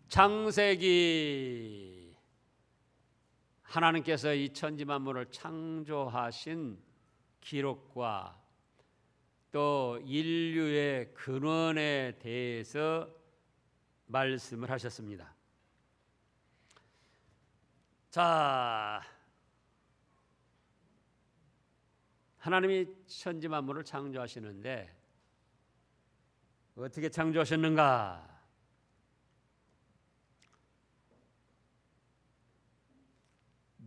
창세기, 하나님께서 이 천지 만물을 창조하신 기록과 또 인류의 근원에 대해서 말씀을 하셨습니다. 자, 하나님이 천지 만물을 창조하시는데 어떻게 창조하셨는가?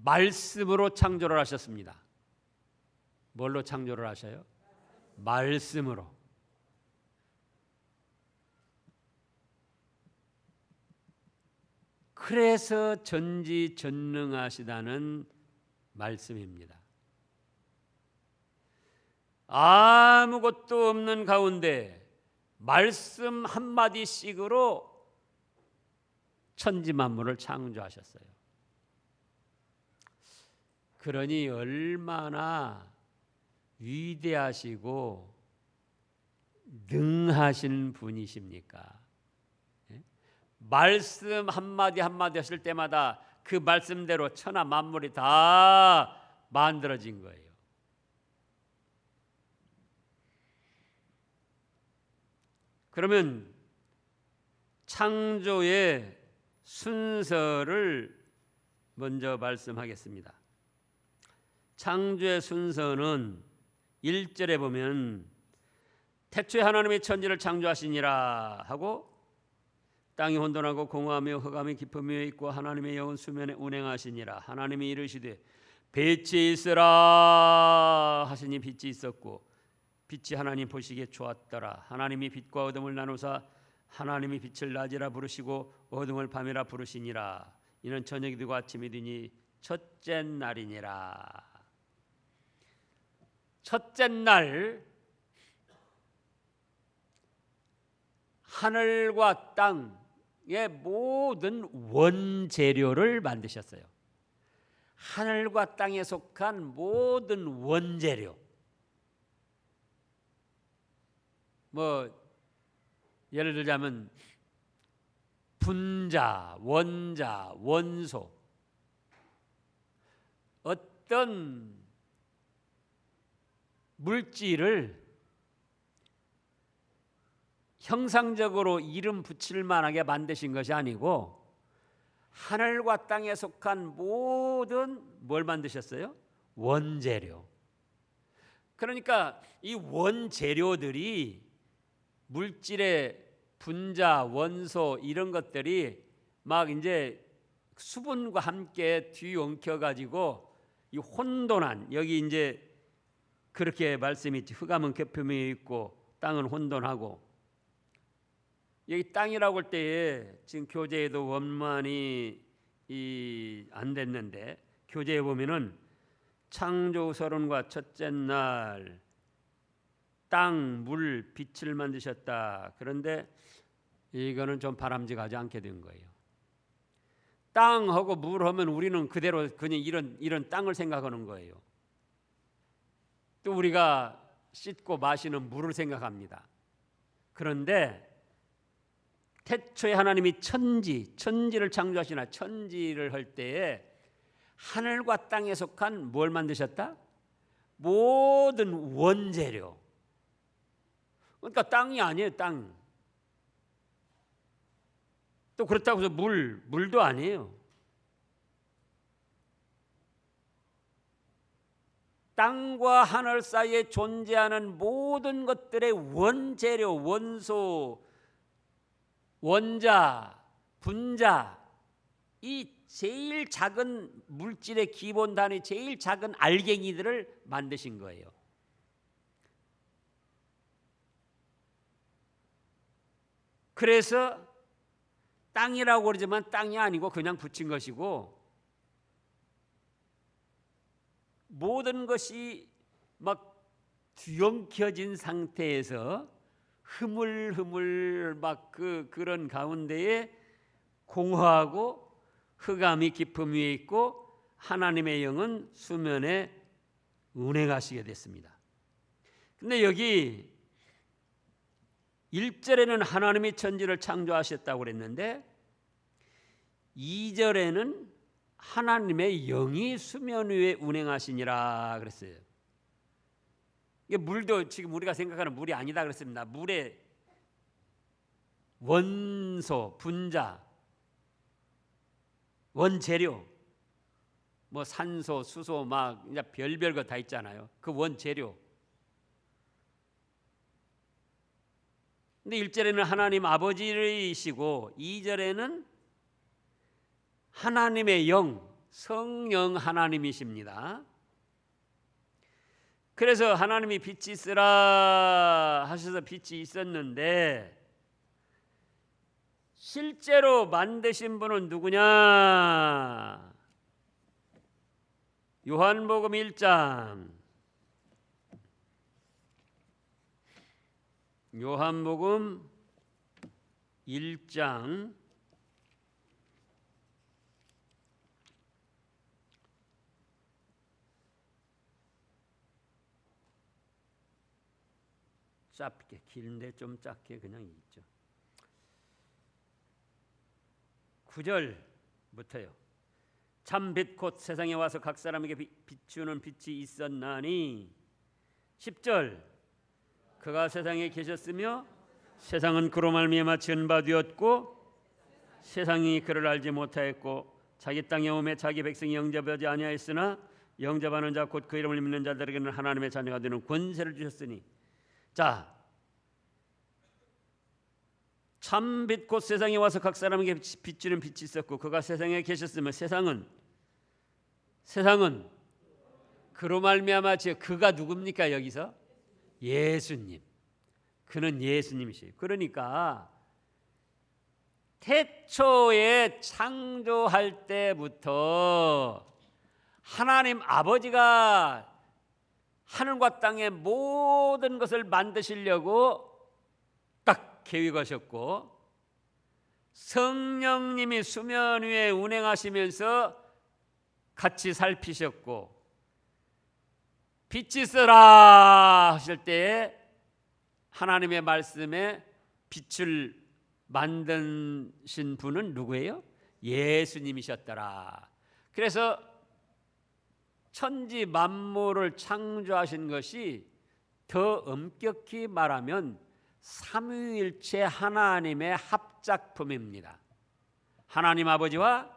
말씀으로 창조를 하셨습니다. 뭘로 창조를 하셔요? 말씀으로. 그래서 전지전능하시다는 말씀입니다. 아무것도 없는 가운데 말씀 한마디씩으로 천지 만물을 창조하셨어요. 그러니 얼마나 위대하시고 능하신 분이십니까? 말씀 한마디 한마디 하실 때마다 그 말씀대로 천하 만물이 다 만들어진 거예요. 그러면 창조의 순서를 먼저 말씀하겠습니다. 창조의 순서는 1절에 보면 태초에 하나님이 천지를 창조하시니라 하고 땅이 혼돈하고 공허하며 흑암이 깊음 위에 있고 하나님의 영은 수면에 운행하시니라. 하나님이 이르시되 빛이 있으라 하시니 빛이 있었고 빛이 하나님 보시기에 좋았더라. 하나님이 빛과 어둠을 나누사 하나님이 빛을 낮이라 부르시고 어둠을 밤이라 부르시니라. 이는 저녁이 되고 아침이 되니 첫째 날이니라. 첫째 날 하늘과 땅의 모든 원재료를 만드셨어요. 하늘과 땅에 속한 모든 원재료, 예를 들자면 분자, 원자, 원소, 어떤 물질을 형상적으로 이름 붙일 만하게 만드신 것이 아니고 하늘과 땅에 속한 모든 뭘 만드셨어요? 원재료. 그러니까 이 원재료들이 물질의 분자, 원소 이런 것들이 막 이제 수분과 함께 뒤엉켜 가지고 이 혼돈한, 여기 이제 그렇게 말씀이 있지. 흑암은 깊음이 있고 땅은 혼돈하고. 여기 땅이라고 할 때에 지금 교재에도 원만히 안 됐는데 교재에 보면은 창조서론과 첫째 날 땅, 물, 빛을 만드셨다. 그런데 이거는 좀 바람직하지 않게 된 거예요. 땅하고 물하면 우리는 그대로 그냥 이런 땅을 생각하는 거예요. 또 우리가 씻고 마시는 물을 생각합니다. 그런데 태초에 하나님이 천지를 창조하시나 천지를 할 때에 하늘과 땅에 속한 뭘 만드셨다? 모든 원재료. 그러니까 땅이 아니에요, 땅. 또 그렇다고 해서 물도 아니에요. 땅과 하늘 사이에 존재하는 모든 것들의 원재료, 원소, 원자, 분자, 이 제일 작은 물질의 기본 단위, 제일 작은 알갱이들을 만드신 거예요. 그래서 땅이라고 그러지만 땅이 아니고 그냥 붙인 것이고, 모든 것이 막 뒤엉켜진 상태에서 흐물흐물 막 그런 가운데에 공허하고 흑암이 깊음 위에 있고 하나님의 영은 수면에 운행하시게 됐습니다. 근데 여기 1절에는 하나님이 천지를 창조하셨다고 그랬는데 2절에는 하나님의 영이 수면 위에 운행하시니라 그랬어요. 이게 물도 지금 우리가 생각하는 물이 아니다 그랬습니다. 물의 원소, 분자, 원재료, 뭐 산소, 수소 막 이제 별별 거 다 있잖아요. 그 원재료. 근데 1절에는 하나님 아버지이시고 2절에는 하나님의 영, 성령 하나님이십니다. 그래서 하나님이 빛이 있으라 하셔서 빛이 있었는데 실제로 만드신 분은 누구냐? 요한복음 1장, 요한복음 1장 짧게, 길인데 좀 짧게 그냥 있죠. 9절부터요. 참 빛 곧 세상에 와서 각 사람에게 비추는 빛이 있었나니 10절 그가 세상에 계셨으며 세상은 그로 말미암아 지은 바 되었고 세상이 그를 알지 못하였고 자기 땅에 오매 자기 백성이 영접하지 아니하였으나 영접하는 자 곧 그 이름을 믿는 자들에게는 하나님의 자녀가 되는 권세를 주셨으니. 자, 참 빛 곧 세상에 와서 각 사람에게 비추는 빛이 있었고 그가 세상에 계셨으며 세상은 그로 말미암아 그가 누굽니까? 여기서 예수님. 그는 예수님이시에요. 그러니까 태초에 창조할 때부터 하나님 아버지가 하늘과 땅의 모든 것을 만드시려고 딱 계획하셨고 성령님이 수면 위에 운행하시면서 같이 살피셨고 빛이 있어라 하실 때에 하나님의 말씀에 빛을 만드신 분은 누구예요? 예수님이셨더라. 그래서 천지 만물을 창조하신 것이 더 엄격히 말하면 삼위일체 하나님의 합작품입니다. 하나님 아버지와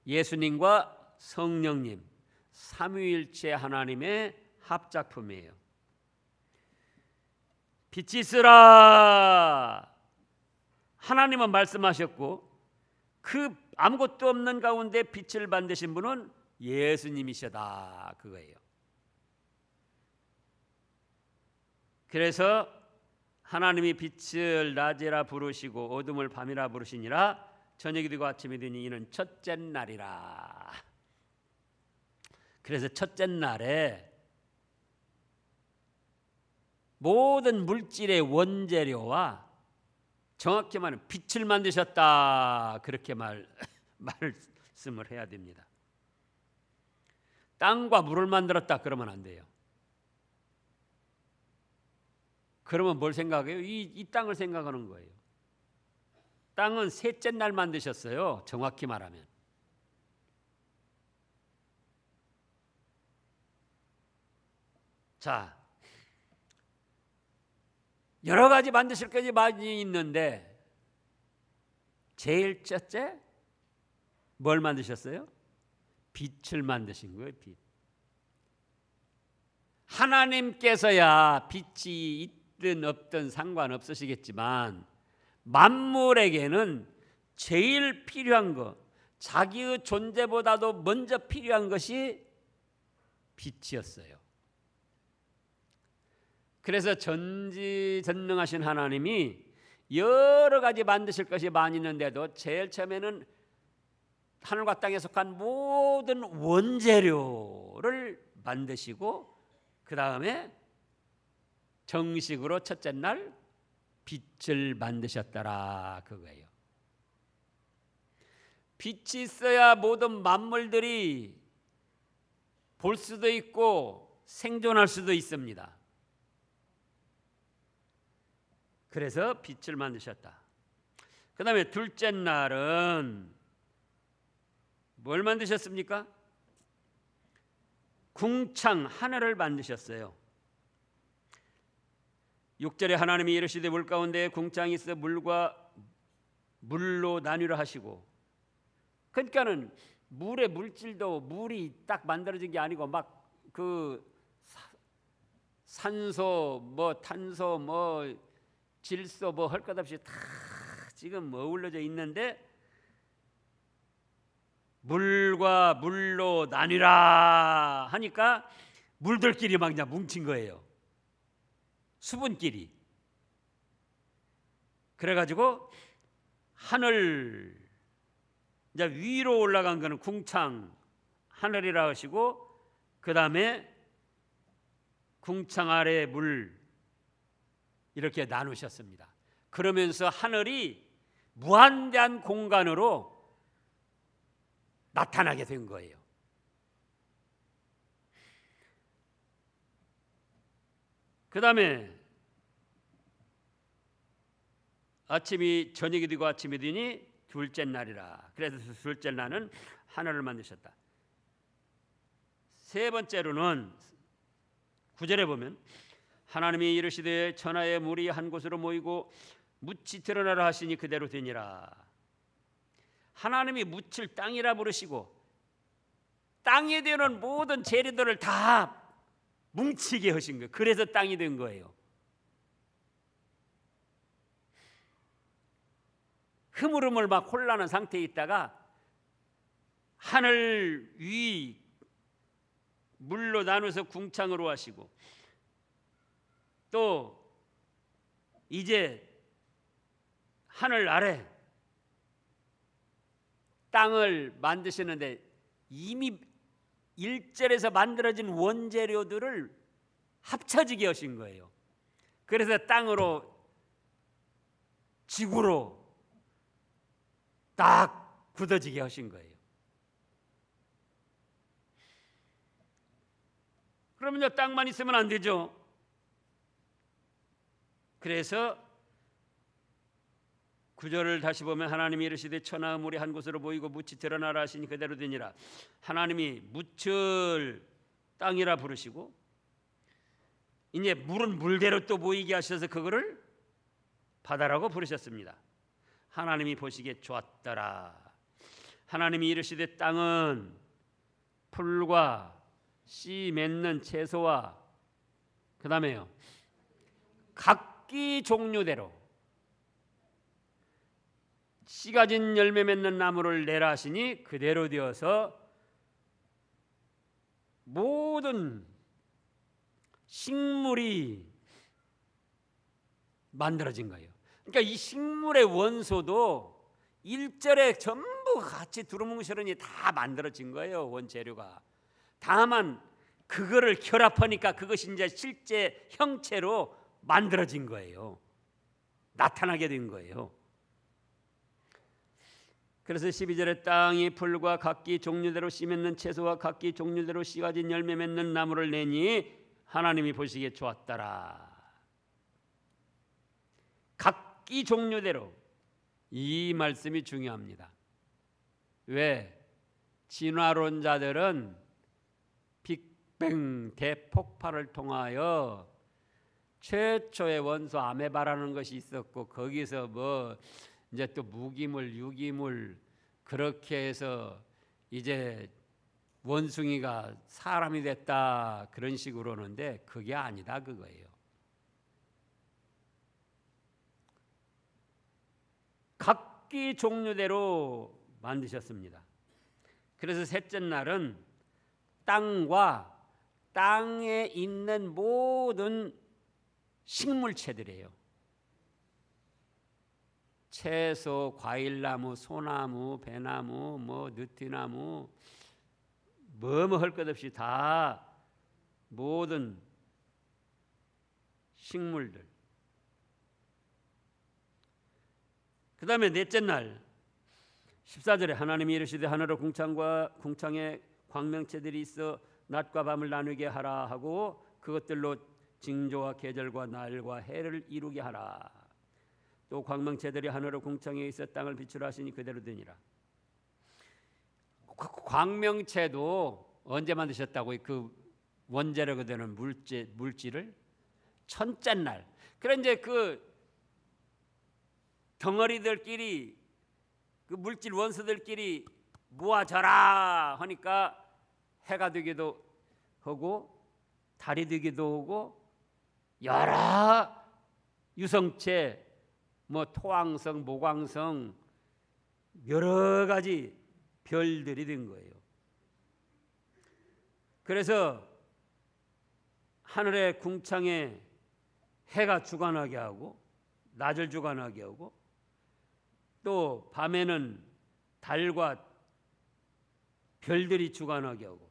예수님과 성령님 삼위일체 하나님의 합작품이에요. 빛이 있으라 하나님은 말씀하셨고 그 아무것도 없는 가운데 빛을 만드신 분은 예수님이시다 그거예요. 그래서 하나님이 빛을 낮이라 부르시고 어둠을 밤이라 부르시니라 저녁이 되고 아침이 되니 이는 첫째 날이라. 그래서 첫째 날에 모든 물질의 원재료와 정확히 말하면 빛을 만드셨다 그렇게 말씀을 해야 됩니다. 땅과 물을 만들었다 그러면 안 돼요. 그러면 뭘 생각해요? 이 땅을 생각하는 거예요. 땅은 셋째 날 만드셨어요. 정확히 말하면. 자, 여러 가지 만드실 것이 많이 있는데 제일 첫째 뭘 만드셨어요? 빛을 만드신 거예요. 빛. 하나님께서야 빛이 있든 없든 상관없으시겠지만 만물에게는 제일 필요한 것, 자기의 존재보다도 먼저 필요한 것이 빛이었어요. 그래서 전지전능하신 하나님이 여러 가지 만드실 것이 많이 있는데도 제일 처음에는 하늘과 땅에 속한 모든 원재료를 만드시고 그 다음에 정식으로 첫째 날 빛을 만드셨더라 그거예요. 빛이 있어야 모든 만물들이 볼 수도 있고 생존할 수도 있습니다. 그래서 빛을 만드셨다. 그 다음에 둘째 날은 뭘 만드셨습니까? 궁창 하늘을 만드셨어요. 6절에 하나님이 이르시되 물 가운데 궁창이 있어 물로 나뉘라 하시고, 그러니까는 물의 물질도 물이 딱 만들어진 게 아니고 막 그 산소 뭐 탄소 뭐 질소 뭐 할 것 없이 다 지금 어울려져 있는데 물과 물로 나뉘라 하니까 물들끼리 막 그냥 뭉친 거예요. 수분끼리. 그래가지고 하늘, 이제 위로 올라간 거는 궁창 하늘이라 하시고, 그 다음에 궁창 아래 물 이렇게 나누셨습니다. 그러면서 하늘이 무한대한 공간으로 나타나게 된 거예요. 그 다음에 아침이 저녁이 되고 아침이 되니 둘째 날이라. 그래서 둘째 날은 하늘을 만드셨다. 세 번째로는 9절에 보면 하나님이 이르시되 천하의 물이 한 곳으로 모이고 묻이 드러나라 하시니 그대로 되니라. 하나님이 묻을 땅이라 부르시고 땅에 되는 모든 재료들을 다 뭉치게 하신 거예요. 그래서 땅이 된 거예요. 흐물흐물 막 혼란한 상태에 있다가 하늘 위 물로 나눠서 궁창으로 하시고, 또 이제 하늘 아래 땅을 만드시는데 이미 1절에서 만들어진 원재료들을 합쳐지게 하신 거예요. 그래서 땅으로 지구로 딱 굳어지게 하신 거예요. 그러면요, 땅만 있으면 안 되죠. 그래서 9절을 다시 보면 하나님이 이르시되 천하의 물이 한 곳으로 모이고 묻이 드러나라 하시니 그대로 되니라. 하나님이 묻을 땅이라 부르시고 이제 물은 물대로 또 모이게 하셔서 그거를 바다라고 부르셨습니다. 하나님이 보시기에 좋았더라. 하나님이 이르시되 땅은 풀과 씨 맺는 채소와 그 다음에요 각기 종류대로 씨 가진 열매 맺는 나무를 내라 하시니 그대로 되어서 모든 식물이 만들어진 거예요. 그러니까 이 식물의 원소도 1절에 전부 같이 두루뭉실하니 다 만들어진 거예요. 원재료가. 다만 그거를 결합하니까 그것이 이제 실제 형체로 만들어진 거예요. 나타나게 된 거예요. 그래서 12절에 땅이 풀과 각기 종류대로 씨 맺는 채소와 각기 종류대로 씨 가진 열매 맺는 나무를 내니 하나님이 보시기에 좋았더라. 각기 종류대로, 이 말씀이 중요합니다. 왜? 진화론자들은 빅뱅 대폭발을 통하여 최초의 원소 아메바라는 것이 있었고 거기서 뭐 이제 또 무기물, 유기물 그렇게 해서 이제 원숭이가 사람이 됐다 그런 식으로 하는데 그게 아니다 그거예요. 각기 종류대로 만드셨습니다. 그래서 셋째 날은 땅과 땅에 있는 모든 식물체들이에요. 채소, 과일나무, 소나무, 배나무, 뭐 느티나무, 뭐뭐 할 것 없이 다 모든 식물들. 그 다음에 넷째 날 14절에 하나님이 이르시되 하늘의 궁창에 광명체들이 있어 낮과 밤을 나누게 하라 하고 그것들로 징조와 계절과 날과 해를 이루게 하라. 또 광명체들이 하늘의 궁창에 있어 땅을 비추라 하시니 그대로 되니라. 광명체도 언제 만드셨다고? 그 원재료가 되는 물질을 첫째 날. 그래 이제 그 덩어리들끼리 그 물질 원소들끼리 모아져라 하니까 해가 되기도 하고 달이 되기도 하고 여러 유성체 뭐 토왕성, 목왕성 여러 가지 별들이 된 거예요. 그래서 하늘의 궁창에 해가 주관하게 하고 낮을 주관하게 하고 또 밤에는 달과 별들이 주관하게 하고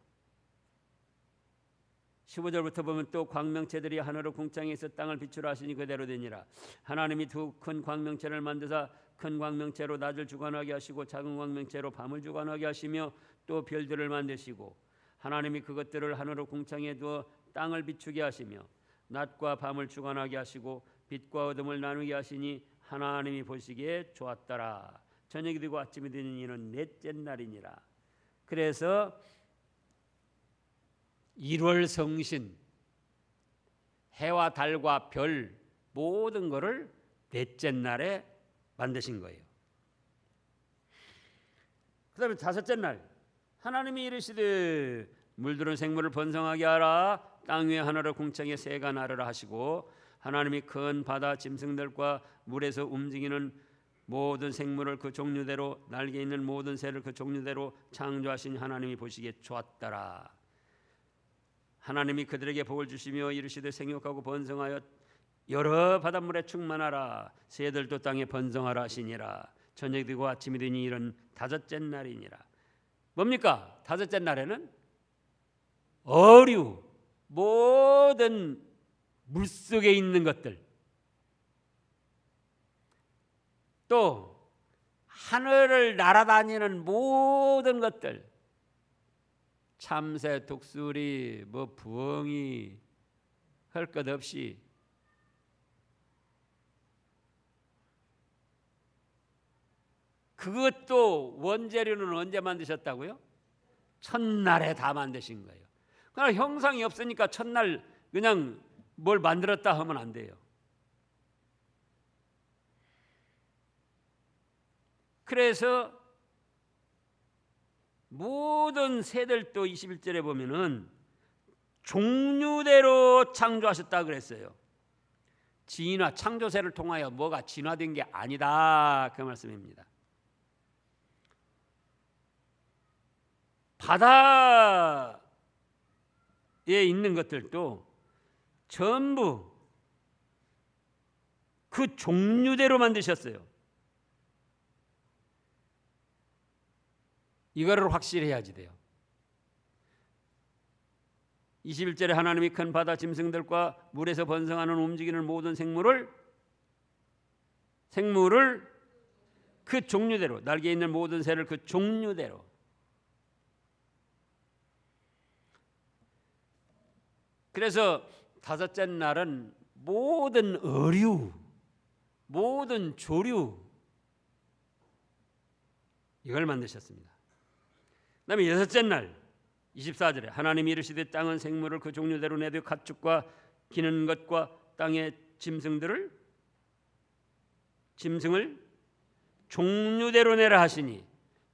15절부터 보면 또 광명체들이 하늘의 궁창에 있어 땅을 비추라 하시니 그대로 되니라. 하나님이 두 큰 광명체를 만드사 큰 광명체로 낮을 주관하게 하시고 작은 광명체로 밤을 주관하게 하시며 또 별들을 만드시고 하나님이 그것들을 하늘의 궁창에 두어 땅을 비추게 하시며 낮과 밤을 주관하게 하시고 빛과 어둠을 나누게 하시니 하나님이 보시기에 좋았더라. 저녁이 되고 아침이 되는 이는 넷째 날이니라. 그래서 1월 성신 해와 달과 별 모든 것을 넷째 날에 만드신 거예요. 그 다음에 다섯째 날 하나님이 이르시되 물들은 생물을 번성하게 하라. 땅 위에 하늘의 궁창에 새가 나르라 하시고 하나님이 큰 바다 짐승들과 물에서 움직이는 모든 생물을 그 종류대로 날개 있는 모든 새를 그 종류대로 창조하신 하나님이 보시기에 좋았더라. 하나님이 그들에게 복을 주시며 이르시되 생육하고 번성하여 여러 바닷물에 충만하라. 새들도 땅에 번성하라 하시니라. 저녁이 되고 아침이 되니 이런 다섯째 날이니라. 뭡니까? 다섯째 날에는 어류 모든 물속에 있는 것들 또 하늘을 날아다니는 모든 것들 참새, 독수리, 뭐 부엉이 할 것 없이 그것도 원재료는 언제 만드셨다고요? 첫날에 다 만드신 거예요. 그러나 형상이 없으니까 첫날 그냥 뭘 만들었다 하면 안 돼요. 그래서 모든 새들도 21절에 보면은 종류대로 창조하셨다 그랬어요. 진화, 창조세를 통하여 뭐가 진화된 게 아니다 그 말씀입니다. 바다에 있는 것들도 전부 그 종류대로 만드셨어요. 이거를 확실히 해야지 돼요. 21절에 하나님이 큰 바다 짐승들과 물에서 번성하는 움직이는 모든 생물을 그 종류대로 날개 있는 모든 새를 그 종류대로 그래서 다섯째 날은 모든 어류 모든 조류 이걸 만드셨습니다. 그 다음에 여섯째 날 24절에 하나님이 이르시되 땅은 생물을 그 종류대로 내되 가축과 기는 것과 땅의 짐승을 종류대로 내라 하시니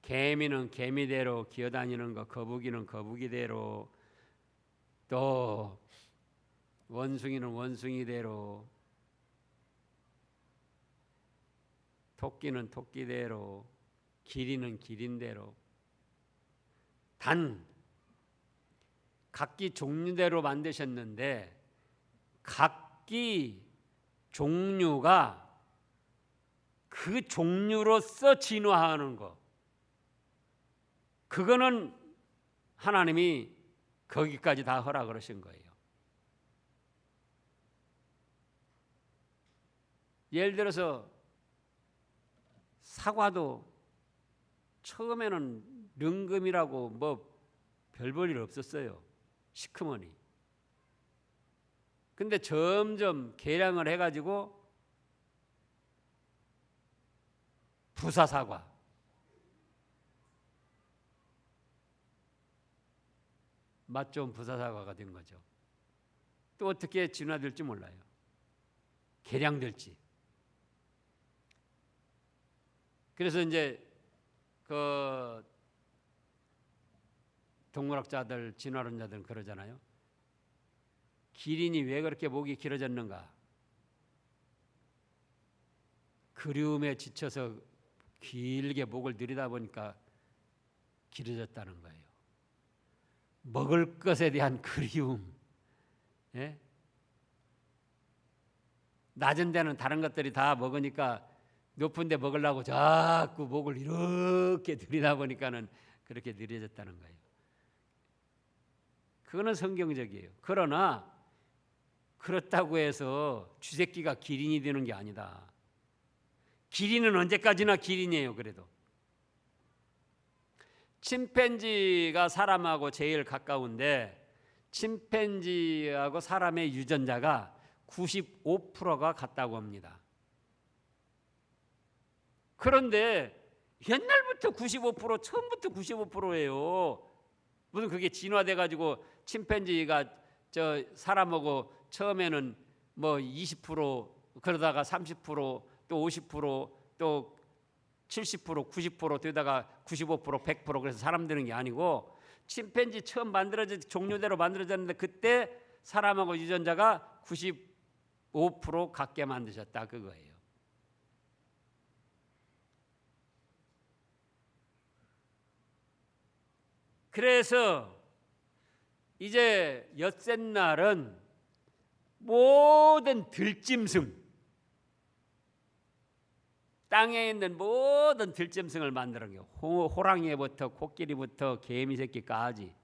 개미는 개미대로 기어다니는 것 거북이는 거북이대로 또 원숭이는 원숭이대로 토끼는 토끼대로 기린은 기린대로 단 각기 종류대로 만드셨는데 각기 종류가 그 종류로서 진화하는 거 그거는 하나님이 거기까지 다 허락을 하신 거예요. 예를 들어서 사과도 처음에는 릉금이라고 뭐 별 볼 일 없었어요. 시커머니. 근데 점점 개량을 해가지고 부사사과. 맛 좋은 부사사과가 된 거죠. 또 어떻게 진화될지 몰라요. 개량될지. 그래서 이제 그 동물학자들, 진화론자들은 그러잖아요. 기린이 왜 그렇게 목이 길어졌는가? 그리움에 지쳐서 길게 목을 들이다 보니까 길어졌다는 거예요. 먹을 것에 대한 그리움. 예? 낮은 데는 다른 것들이 다 먹으니까 높은 데 먹으려고 자꾸 목을 이렇게 들이다 보니까는 그렇게 느려졌다는 거예요. 그거는 성경적이에요. 그러나 그렇다고 해서 쥐새끼가 기린이 되는 게 아니다. 기린은 언제까지나 기린이에요. 그래도 침팬지가 사람하고 제일 가까운데 침팬지하고 사람의 유전자가 95%가 같다고 합니다. 그런데 옛날부터 95%, 처음부터 95%예요. 무슨 그게 진화돼 가지고 침팬지가 저 사람하고 처음에는 뭐 20% 그러다가 30% 또 50%또 70% 90% 되다가 95% 100% 그래서 사람 되는 게 아니고 침팬지 처음 만들어진 종류대로 만들어졌는데 그때 사람하고 유전자가 95% 같게 만드셨다 그거예요. 그래서 이제 엿새 날은 모든 들짐승, 땅에 있는 모든 들짐승을 만드는 거예요. 호랑이부터 코끼리부터 개미새끼까지.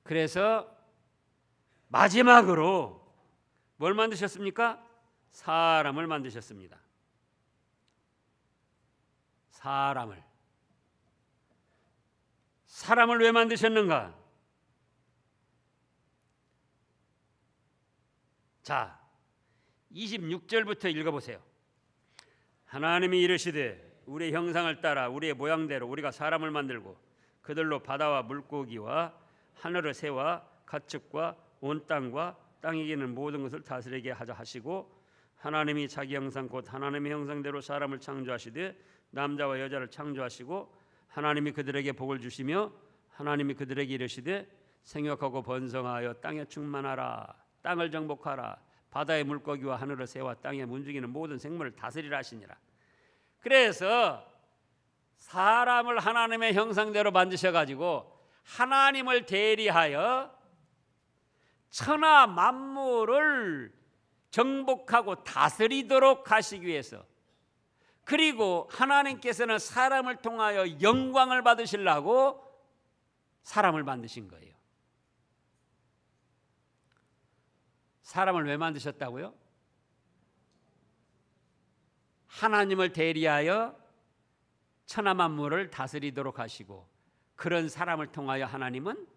그래서 마지막으로 뭘 만드셨습니까? 사람을 만드셨습니다. 사람을 왜 만드셨는가? 자, 26절부터 읽어보세요. 하나님이 이르시되 우리의 형상을 따라 우리의 모양대로 우리가 사람을 만들고 그들로 바다와 물고기와 하늘의 새와 가축과 온 땅과 땅에 기는 모든 것을 다스리게 하자 하시고 하나님이 자기 형상 곧 하나님의 형상대로 사람을 창조하시되 남자와 여자를 창조하시고 하나님이 그들에게 복을 주시며 하나님이 그들에게 이르시되 생육하고 번성하여 땅에 충만하라 땅을 정복하라 바다의 물고기와 하늘의 새와 땅에 움직이는 모든 생물을 다스리라 하시니라. 그래서 사람을 하나님의 형상대로 만드셔가지고 하나님을 대리하여 천하 만물을 정복하고 다스리도록 하시기 위해서 그리고 하나님께서는 사람을 통하여 영광을 받으시려고 사람을 만드신 거예요. 사람을 왜 만드셨다고요? 하나님을 대리하여 천하 만물을 다스리도록 하시고 그런 사람을 통하여 하나님은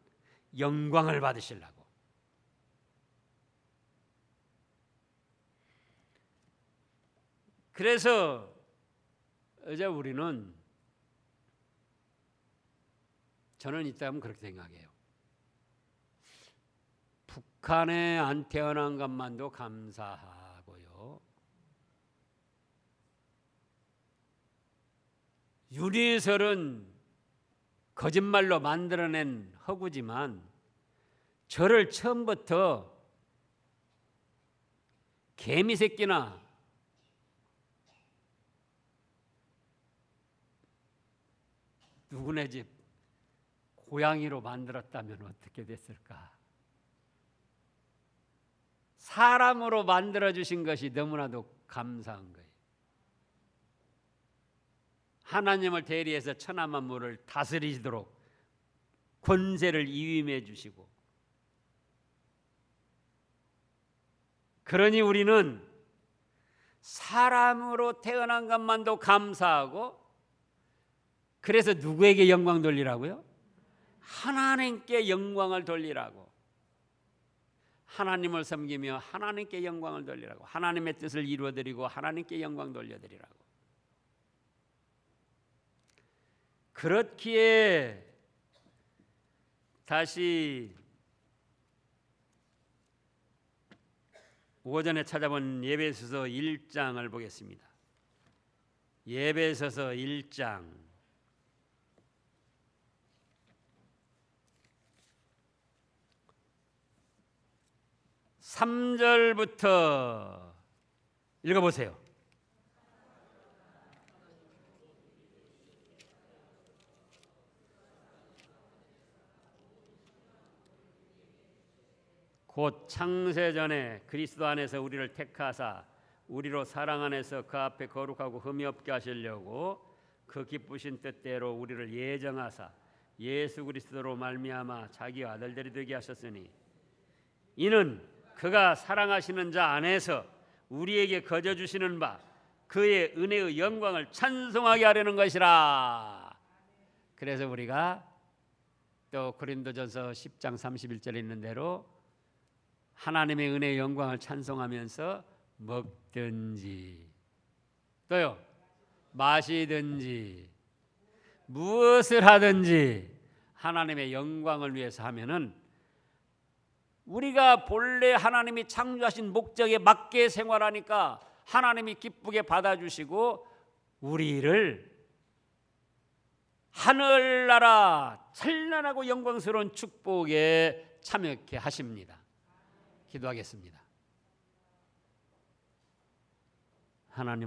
영광을 받으시려고. 그래서 이제 우리는 저는 이따면 그렇게 생각해요. 북한에 안 태어난 것만도 감사하고요. 윤희설은 거짓말로 만들어낸 허구지만 저를 처음부터 개미 새끼나 누구네 집 고양이로 만들었다면 어떻게 됐을까? 사람으로 만들어주신 것이 너무나도 감사한 거예요. 하나님을 대리해서 천하 만물을 다스리도록 권세를 위임해 주시고 그러니 우리는 사람으로 태어난 것만도 감사하고 그래서 누구에게 영광 돌리라고요? 하나님께 영광을 돌리라고. 하나님을 섬기며 하나님께 영광을 돌리라고, 하나님의 뜻을 이루어드리고 하나님께 영광 돌려드리라고. 그렇기에 다시 오전에 찾아본 예배소서 1장을 보겠습니다. 예배소서 1장 3절부터 읽어보세요. 곧 창세전에 그리스도 안에서 우리를 택하사 우리로 사랑 안에서 그 앞에 거룩하고 흠이 없게 하시려고 그 기쁘신 뜻대로 우리를 예정하사 예수 그리스도로 말미암아 자기 아들들이 되게 하셨으니 이는 그가 사랑하시는 자 안에서 우리에게 거저 주시는 바 그의 은혜의 영광을 찬송하게 하려는 것이라. 그래서 우리가 또 고린도전서 10장 31절에 있는 대로 하나님의 은혜의 영광을 찬송하면서 먹든지 또요 마시든지 무엇을 하든지 하나님의 영광을 위해서 하면은 우리가 본래 하나님이 창조하신 목적에 맞게 생활하니까 하나님이 기쁘게 받아주시고 우리를 하늘나라 찬란하고 영광스러운 축복에 참여케 하십니다. 기도하겠습니다. 하나님